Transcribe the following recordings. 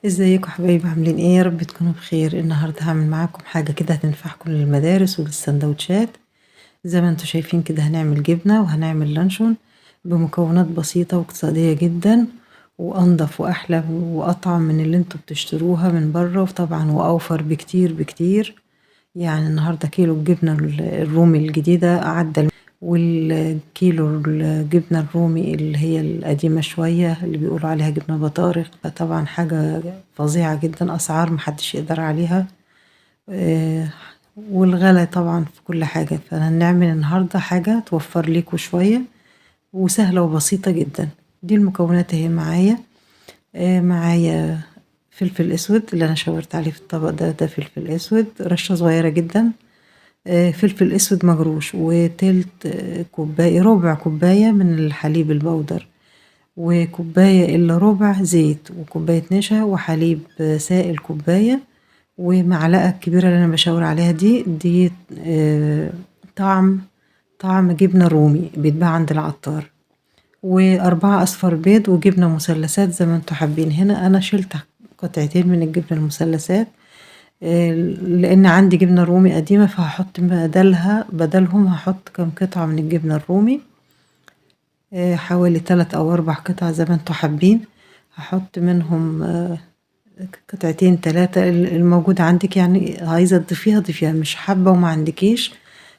ازيكم حبايبي عاملين ايه؟ يا رب تكونوا بخير. النهارده هعمل معاكم حاجه كده هتنفعكم للمدارس وللسندوتشات. زي ما انتم شايفين كده هنعمل جبنه وهنعمل لانشون بمكونات بسيطه واقتصاديه جدا، وانضف واحلى واطعم من اللي انتم بتشتروها من بره، وطبعا واوفر بكتير بكتير. يعني النهارده كيلو الجبنه الرومي الجديده عدى والكيلو الجبنة الرومي اللي هي القديمة شوية اللي بيقولوا عليها جبنة بطارخ، طبعا حاجة فظيعة جدا، أسعار محدش يقدر عليها. آه، والغلا طبعا في كل حاجة، فهنعمل النهاردة حاجة توفر ليكوا شوية وسهلة وبسيطة جدا. دي المكونات اهي معايا. معايا فلفل اسود اللي انا شاورت عليه في الطبق ده فلفل اسود رشة صغيرة جدا. فلفل اسود مجروش، وتلت كوباية ربع كوباية من الحليب البودر، وكوباية الا ربع زيت، وكوباية نشا، وحليب سائل كوباية، ومعلقة الكبيرة اللي انا بشاور عليها دي طعم جبنة رومي بيتباع عند العطار، وأربعة أصفر بيض، وجبنة مثلثات زي ما انتوا حابين. هنا أنا شلت قطعتين من الجبنة المثلثات لأن عندي جبنة رومي قديمة، فهحط بدلهم هحط كام قطعة من الجبنة الرومي. حوالي 3 أو 4 قطع زي ما انتوا حابين. هحط منهم قطعتين 3 الموجود عندك، يعني عايزة تضيفيها مش حابة وما عندكيش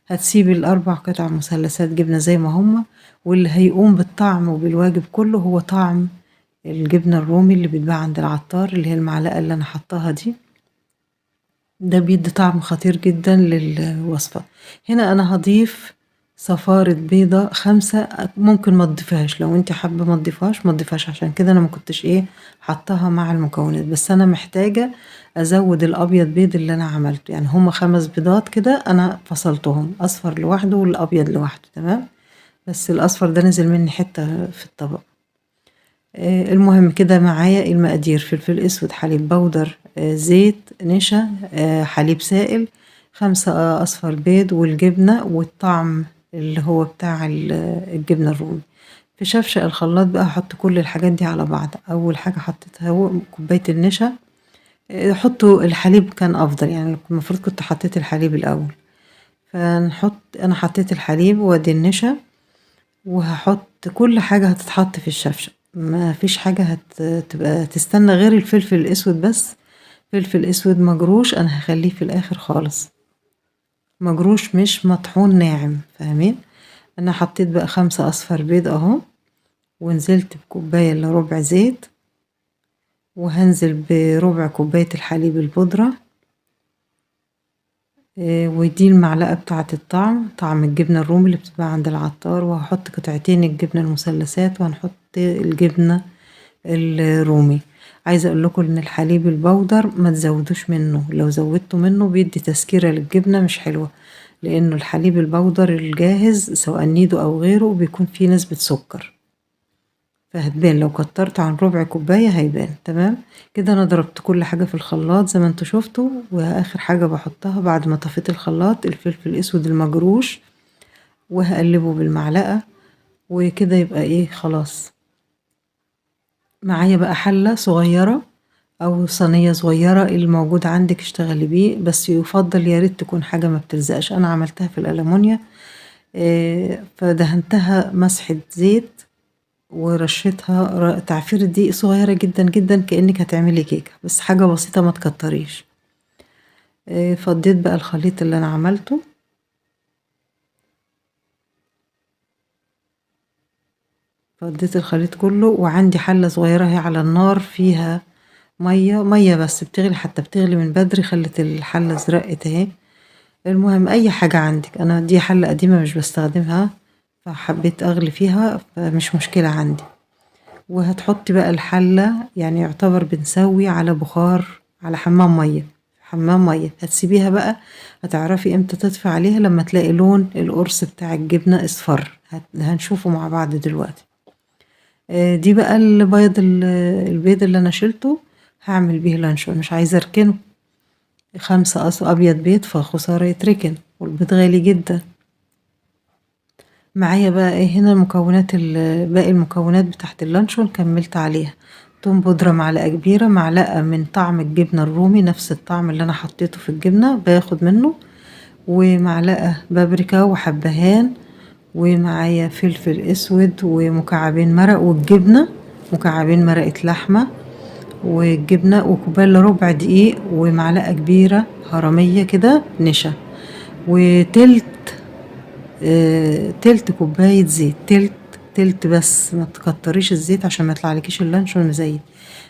هتسيبي الأربع قطع مثلثات جبنة زي ما هما. واللي هيقوم بالطعم وبالواجب كله هو طعم الجبنة الرومي اللي بيتباع عند العطار، اللي هي المعلقة اللي أنا حطاها دي. ده بيدي طعم خطير جدا للوصفة. هنا أنا هضيف صفارة بيضة 5، ممكن ما تضيفهاش لو انت حابة ما تضيفهاش، عشان كده أنا ما كنتش حطاها مع المكونات، بس أنا محتاجة أزود الأبيض بيض اللي أنا عملته. يعني هما 5 بيضات كده أنا فصلتهم، أصفر لوحده والأبيض لوحده، تمام. بس الأصفر ده نزل مني حتة في الطبق. المهم كده معايا المقادير: فلفل اسود، حليب بودر، زيت، نشا، حليب سائل، 5 اصفر بيض، والجبنة، والطعم اللي هو بتاع الجبنة الرومي. في شفشق الخلاط بقى هحط كل الحاجات دي على بعض. اول حاجة حطيتها هو كوباية النشا. حطوا الحليب كان افضل، يعني المفروض كنت حطيت الحليب الاول. انا حطيت الحليب وادي النشا، وهحط كل حاجة هتتحط في الشفشق، ما فيش حاجة هتبقى تستنى غير الفلفل الاسود بس. فلفل اسود مجروش انا هخليه في الاخر خالص، مجروش مش مطحون ناعم، فاهمين؟ انا حطيت بقى 5 اصفر بيض اهو، ونزلت بكوباية الا ربع زيت، وهنزل بربع كوباية الحليب البودرة. ودي المعلقة بتاعة طعم الجبنة الرومي اللي بتتباع عند العطار، وهحط قطعتين الجبنة المثلثات، وهنحط الجبنة الرومي. عايزة اقول لكم ان الحليب البودر ما تزودوش منه، لو زودتوا منه بيدي تسكيرة للجبنة مش حلوة، لانه الحليب البودر الجاهز سواء نيدو او غيره بيكون فيه نسبة سكر، فهتبان لو كترت عن ربع كوباية هيبان. تمام كده انا ضربت كل حاجة في الخلاط زي ما انتوا شفتوا، واخر حاجة بحطها بعد ما طفيت الخلاط الفلفل الاسود المجروش، وهقلبه بالمعلقة، وكده يبقى خلاص. معايا بقى حلة صغيرة او صينية صغيرة، اللي موجود عندك اشتغلي بيه، بس يفضل يا ريت تكون حاجة ما بتلزقش. انا عملتها في الألمونيا، فدهنتها مسحة زيت، ورشيتها تعفير دقيق صغيرة جدا جدا، كأنك هتعملي كيكة، بس حاجة بسيطة ما تكتريش. فضيت بقى الخليط اللي انا عملته، فضيت الخليط كله، وعندي حلة صغيرة هي على النار فيها مية بس بتغلي، حتى بتغلي من بدري، خلت الحلة زرقت اهي. المهم اي حاجة عندك، انا دي حلة قديمة مش بستخدمها، فحبيت اغلي فيها، فمش مشكلة عندي. وهتحطي بقى الحلة، يعني يعتبر بنسوي على بخار، على حمام مية هتسيبيها بقى. هتعرفي امتى تطفي عليها؟ لما تلاقي لون القرص بتاع الجبنة اصفر، هنشوفه مع بعض دلوقتي. دي بقى البيض اللي انا شلته، هعمل بيه لانشون، مش عايزة اركنه. 5 ابيض بيض، فخسارة يتركن، والبيض غالي جدا. معايا بقى هنا باقي المكونات بتاعت اللانشون كملت عليها. توم بودرة معلقة كبيرة، معلقة من طعم الجبنة الرومي نفس الطعم اللي انا حطيته في الجبنة باخد منه، ومعلقة بابريكا وحبهان، ومعايا فلفل اسود ومكعبين مرق، والجبنة مكعبين مرقة لحمة والجبنة، وكوباية الا ربع دقيق، ومعلقة كبيرة هرمية كده نشا، وتلت تلت كوباية زيت، تلت بس، ما تكتريش الزيت عشان ما يطلعلكيش اللانشون مزيت.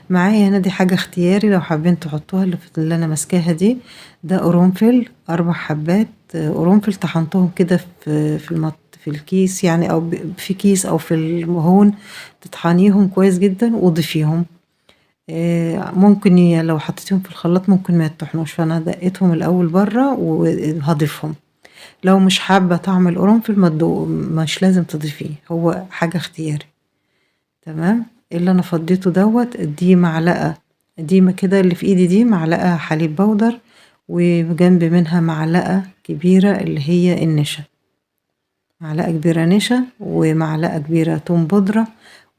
معايا هنا دي حاجة اختياري لو حابين تحطوها، اللي انا ماسكاها دي، ده قرنفل 4 حبات قرنفل، طحنتهم كده في الكيس يعني، او في كيس او في المهون، تطحنيهم كويس جدا وضيفيهم. ممكن لو حطيتيهم في الخلاط ممكن ما يتطحنوش، فانا دقيتهم الاول بره وهضيفهم. لو مش حابة طعم القرنفل مش لازم تضيفيه، هو حاجة اختياري. تمام. اللي انا فضيته دوت، دي معلقة، دي كده اللي في ايدي دي معلقة حليب بودر، وجنب منها معلقة كبيرة اللي هي النشا، معلقة كبيرة نشا، ومعلقة كبيرة توم بودرة،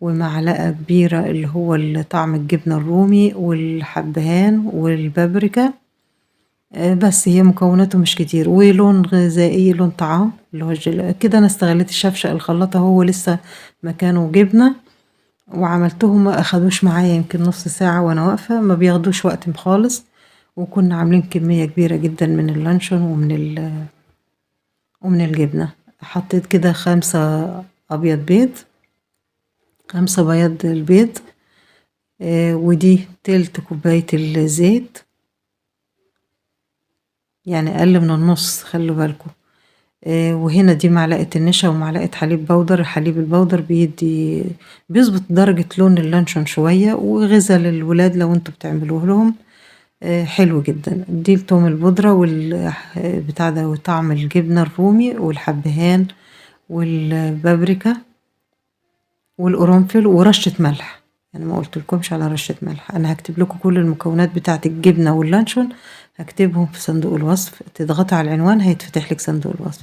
ومعلقة كبيرة اللي هو طعم الجبنة الرومي والحبهان والبابريكا. بس هي مكوناته مش كتير، ولون غذائي، لون طعام اللي هو كده. انا استغليت الشفشق الخلاطة هو لسه مكانه جبنة، وعملتهم ما اخدوش معايا يمكن نص ساعة وانا واقفة، ما بياخدوش وقت خالص، وكنا عاملين كمية كبيرة جدا من اللانشون ومن الجبنة. حطيت كده 5 ابيض بيض، 5 بياض البيض، ودي تلت كوباية الزيت، يعني اقل من النص، خلوا بالكم. وهنا دي معلقة النشا ومعلقة حليب بودر. الحليب البودر بيظبط درجة لون اللانشون شوية، وغذاء للولاد لو انتوا بتعملوه لهم حلو جدا. دي التوم البودرة بتاع ده، وطعم الجبنة الرومي والحبهان والبابريكا والقرنفل ورشة ملح. انا ما قلت لكمش على رشة ملح، انا هكتب لكم كل المكونات بتاعة الجبنة واللانشون، هكتبهم في صندوق الوصف، تضغطي على العنوان هيتفتح لك صندوق الوصف.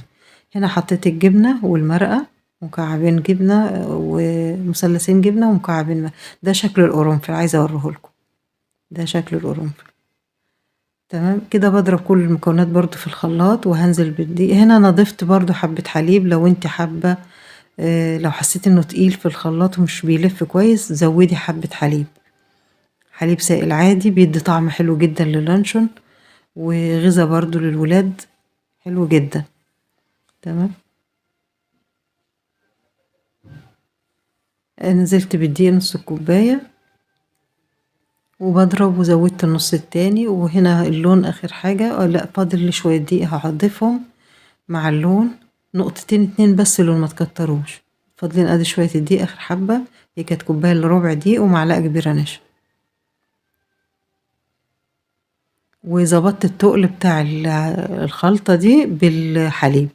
هنا حطيت الجبنة والمرقة، مكعبين جبنة ومثلثين جبنة ومكعبين مرقة. ده شكل القرنفل، عايزة اوريه لكم، ده شكل القرنفل. تمام كده. بضرب كل المكونات برضو في الخلاط، وهنزل بالدقيق. هنا انا ضفت برضو حبة حليب، لو انت حابة لو حسيت انه تقيل في الخلاط ومش بيلف كويس، زودي حبة حليب، حليب سائل عادي، بيدي طعم حلو جدا للانشون، وغذا برضو للولاد حلو جدا. تمام. نزلت بالدقيق نص كوباية، وبضرب، وزودت النص التاني. وهنا اللون اخر حاجة، لا فاضل لي شوية دقيق هضيفهم مع اللون، نقطتين 2 بس لون، ما تكتروش. فاضلين ادي شوية الدقيق اخر حبة، هي كانت كوباية الا ربع دقيق ومعلقة كبيرة نشا. وظبطت التقل بتاع الخلطة دي بالحليب،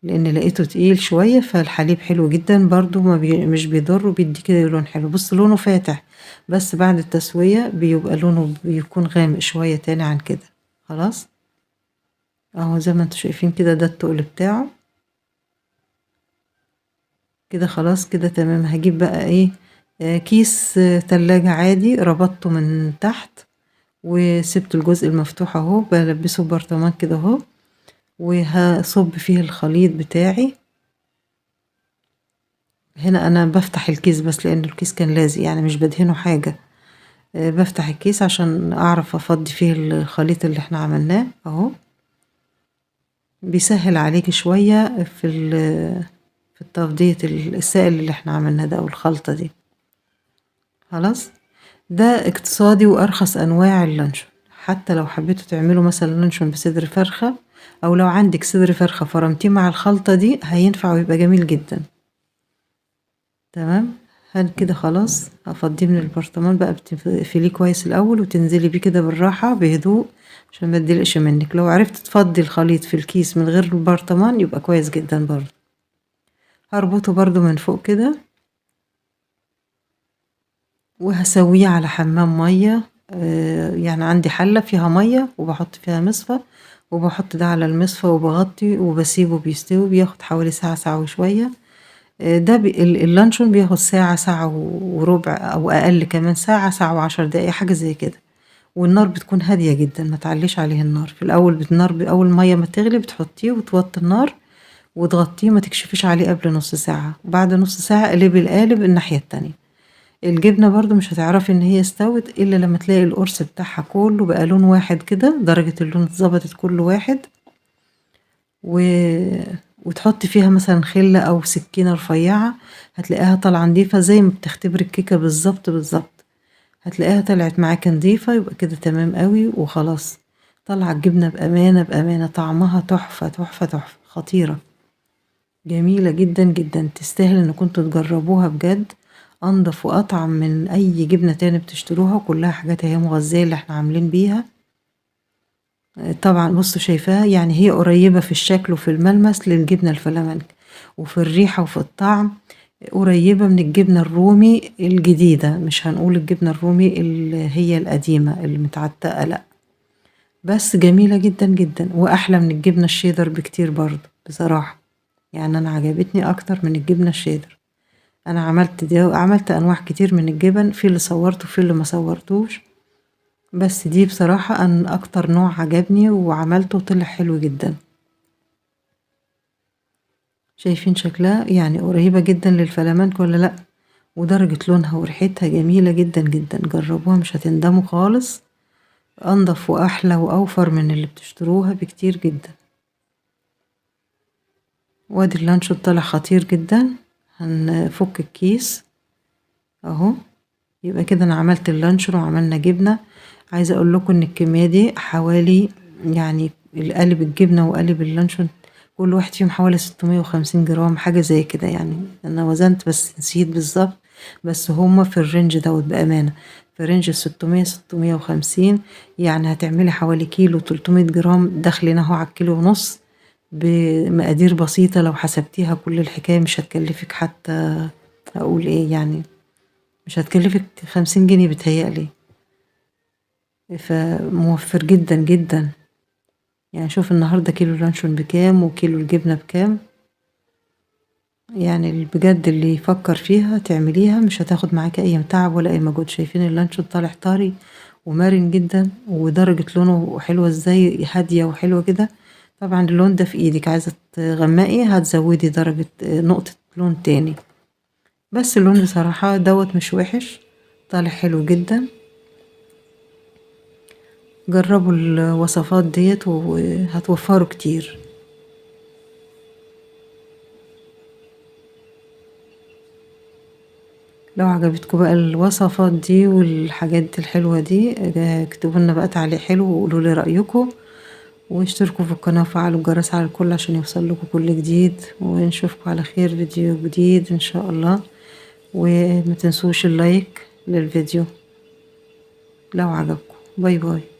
لان لقيته تقيل شوية، فالحليب حلو جدا برضو، مش بيضر، وبيدي كده لون حلو. بص لونه فاتح، بس بعد التسوية بيبقى لونه بيكون غامق شوية تاني عن كده. خلاص اهو زي ما انتوا شايفين كده، ده التقل بتاعه كده. خلاص كده تمام. هجيب بقى ايه، كيس تلاجة عادي، ربطته من تحت وسبت الجزء المفتوح اهو، بلبسه برطمان كده اهو، وهصب فيه الخليط بتاعي. هنا انا بفتح الكيس بس، لان الكيس كان لازق يعني، مش بدهنه حاجة. بفتح الكيس عشان اعرف افضي فيه الخليط اللي احنا عملناه اهو. بيسهل عليكي شوية في التفضية السائل اللي احنا عملناه ده، او الخلطة دي. خلاص. ده اقتصادي وارخص انواع اللانشون. حتى لو حبيتوا تعملوا مثلا لانشون بصدر فرخة، او لو عندك صدر فرخة فرمتيه مع الخلطة دي، هينفع ويبقى جميل جدا. تمام. هل كده خلاص هفضيه من البرطمان بقى، بتقفليه كويس الاول، وتنزلي بيه كده بالراحة بهدوء عشان ما تدلقش منك. لو عرفت تفضي الخليط في الكيس من غير البرطمان يبقى كويس جدا برضه. هربطه برضه من فوق كده، وهسويه على حمام مية. يعني عندي حلة فيها مية، وبحط فيها مصفى، وبحط ده على المصفى، وبغطي وبسيبه بيستوي، بياخد حوالي ساعة، ساعة وشوية. ده اللانشون بياخد ساعة، ساعة وربع أو أقل كمان، ساعة و10 دقايق حاجة زي كده، والنار بتكون هادية جدًا ما تعلّيش عليه النار، في الأول أول مَيّة ما تغلي بتحطيه وتوطّي النار وتغطّيه ما تكشفيش عليه قبل نُص ساعة، وبعد نُص ساعة اقلبي القالب الناحية التانية. الجبنة برضه مش هتعرفي إن هي استوت إلا لمّا تلاقي القرص بتاعها كلّه بقى لون واحد كده، درجة اللون اتضبطت كل واحد، و وتحطي فيها مثلًا خِلّة أو سكينة رفيّعة هتلاقيها طالعة نضيفة زي ما بتختبري الكيكة بالضبط، بالضبط. هتلاقيها طلعت معاكِ نضيفة يبقى كده تمام أوي وخلاص. طالعة الجبنة بأمانة، بأمانة طعمها تحفة، تحفة، تحفة، خطيرة، جميلة جدًا، جدًا، تستاهل إنكم انتم تجربوها بجد، أنضف وأطعم من أي جبنة تاني بتشتروها، وكلها حاجات أهي مغذية اللي إحنا عاملين بيها. طبعًا بُصّوا شايفاها يعني هي قريبة في الشكل وفي الملمس للجبنة الفلامنك، وفي الريحة وفي الطعم قريبة من الجبنة الرومي الجديدة، مش هنقول الجبنة الرومي اللي هي القديمة المتعتقة لأ، بس جميلة جدًا، جدًا، وأحلى من الجبنة الشيدر بكتير برضه بصراحة، يعني أنا عجبتني أكتر من الجبنة الشيدر. أنا عملت أنواع كتير من الجبن، في اللي صورته وفي اللي ما صورتوش، بس دي بصراحة أكتر نوع عجبني وعملته وطلع حلو جدًا. شايفين شكلها يعني قريبة جدًا للفلامنك والّا لأ؟ ودرجة لونها وريحتها جميلة جدًا، جدًا، جربوها مش هتندموا خالص، أنضف وأحلى وأوفر من اللي بتشتروها بكتير جدًا. وادي اللانشون طالع خطير جدًا، هنفك الكيس أهو، يبقى كده أنا عملت اللانشون وعملنا جبنة. عايزة أقول لكم إن الكمية دي حوالي يعني قالب الجبنة وقالب اللانشون كل واحد فيهم حوالي 650 جرام حاجة زي كده يعني، أنا وزنت بس نسيت بالضبط، بس هُم في الرينج دوّة بأمانة، في رينج ال600 650 يعني هتعملي حوالي كيلو 300 جرام داخلين أهو على الكيلو ونُص، بمقادير بسيطة لو حسبتيها كل الحكاية مش هتكلفِك حتى أقول إيه يعني، مش هتكلفِك 50 جنيه بيتهيأ لي. فموفّر جدًا، جدًا، يعني شوفي النهارده كيلو اللانشون بكام وكيلو الجبنة بكام، يعني بجد اللي يفكّر فيها تعمليها مش هتاخد معاكِ أي تعب ولا أي مجهود، شايفين اللانشون طالع طري ومَرِن جدًا ودرجة لونه حلوة إزاي، هادية وحلوة كده، طبعًا اللون ده في إيدِك، عايزة تغمّقي هتزوّدي درجة نقطة لون تاني، بس اللون بصراحة دوّة مش وِحِش، طالع حلو جدًا. جربوا الوصفات ديّة وهتوفّروا كتير. لو عجبتكم بقى الوصفات دي والحاجات الحلوة دي اكتبوا لنا بقى تعليق حلو وقولوا لي رأيكم، واشتركوا في القناة وفعلوا الجرس على الكل عشان يوصل لكم كل جديد، ونشوفكم على خير فيديو جديد إن شاء الله، وما تنسوش اللايك للفيديو لو عجبكم. باي باي.